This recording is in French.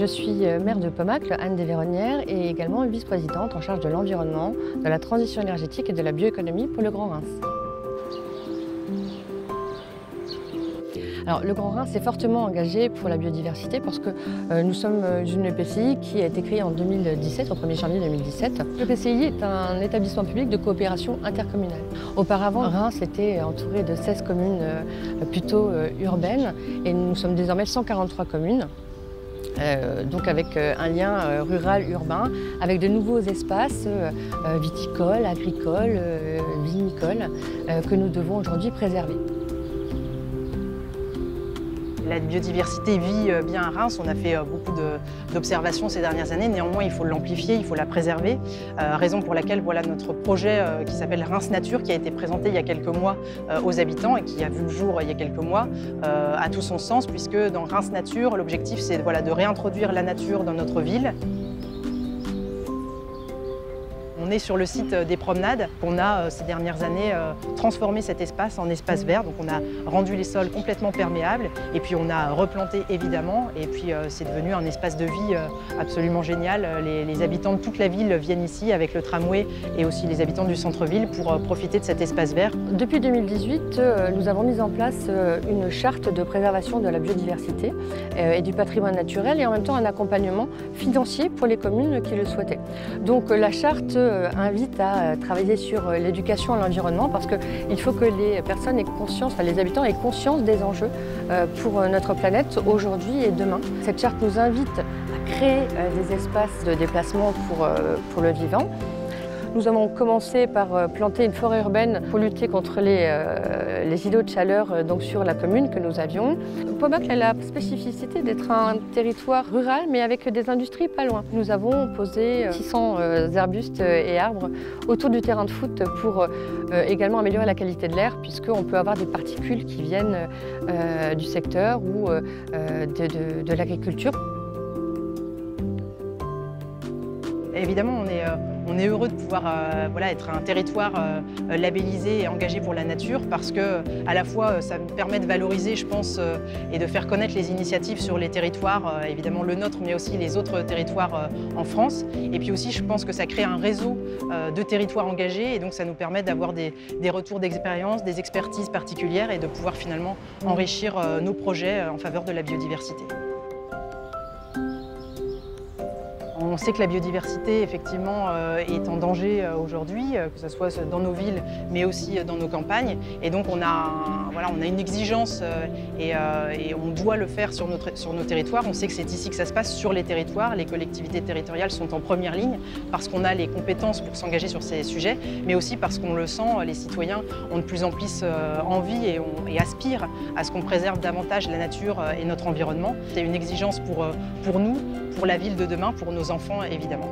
Je suis maire de Pommacle, Anne Desvéronnières, et également vice-présidente en charge de l'environnement, de la transition énergétique et de la bioéconomie pour le Grand Reims. Alors, le Grand Reims est fortement engagé pour la biodiversité parce que nous sommes une EPCI qui a été créée en 2017, au 1er janvier 2017. L'EPCI est un établissement public de coopération intercommunale. Auparavant, Reims était entouré de 16 communes plutôt urbaines et nous sommes désormais 143 communes. Donc avec un lien rural-urbain, avec de nouveaux espaces viticoles, agricoles, vinicoles que nous devons aujourd'hui préserver. La biodiversité vit bien à Reims. On a fait beaucoup d'observations ces dernières années. Néanmoins, il faut l'amplifier, il faut la préserver. Raison pour laquelle voilà notre projet qui s'appelle Reims Nature, qui a été présenté il y a quelques mois aux habitants et qui a vu le jour il y a quelques mois, a tout son sens puisque dans Reims Nature, l'objectif c'est voilà, de réintroduire la nature dans notre ville. On est sur le site des promenades. On a ces dernières années transformé cet espace en espace vert. Donc on a rendu les sols complètement perméables et puis on a replanté évidemment. Et puis c'est devenu un espace de vie absolument génial. Les habitants de toute la ville viennent ici avec le tramway et aussi les habitants du centre-ville pour profiter de cet espace vert. Depuis 2018, nous avons mis en place une charte de préservation de la biodiversité et du patrimoine naturel et en même temps un accompagnement financier pour les communes qui le souhaitaient. Donc la charte invite à travailler sur l'éducation à l'environnement parce qu'il faut que les personnes aient conscience, enfin les habitants aient conscience des enjeux pour notre planète aujourd'hui et demain. Cette charte nous invite à créer des espaces de déplacement pour le vivant. Nous avons commencé par planter une forêt urbaine pour lutter contre les îlots de chaleur donc sur la commune que nous avions. Pommacle a la spécificité d'être un territoire rural mais avec des industries pas loin. Nous avons posé 600 arbustes et arbres autour du terrain de foot pour également améliorer la qualité de l'air puisqu'on peut avoir des particules qui viennent du secteur ou de l'agriculture. Évidemment, on est heureux de pouvoir voilà, être un territoire labellisé et engagé pour la nature parce que à la fois ça nous permet de valoriser, je pense, et de faire connaître les initiatives sur les territoires, évidemment le nôtre, mais aussi les autres territoires en France. Et puis aussi, je pense que ça crée un réseau de territoires engagés et donc ça nous permet d'avoir des retours d'expérience, des expertises particulières et de pouvoir finalement enrichir nos projets en faveur de la biodiversité. On sait que la biodiversité, effectivement, est en danger aujourd'hui, que ce soit dans nos villes, mais aussi dans nos campagnes. Et donc, on a une exigence et on doit le faire sur nos territoires. On sait que c'est ici que ça se passe, sur les territoires. Les collectivités territoriales sont en première ligne parce qu'on a les compétences pour s'engager sur ces sujets, mais aussi parce qu'on le sent, les citoyens ont de plus en plus envie et aspirent à ce qu'on préserve davantage la nature et notre environnement. C'est une exigence pour nous, pour la ville de demain, pour nos enfants évidemment.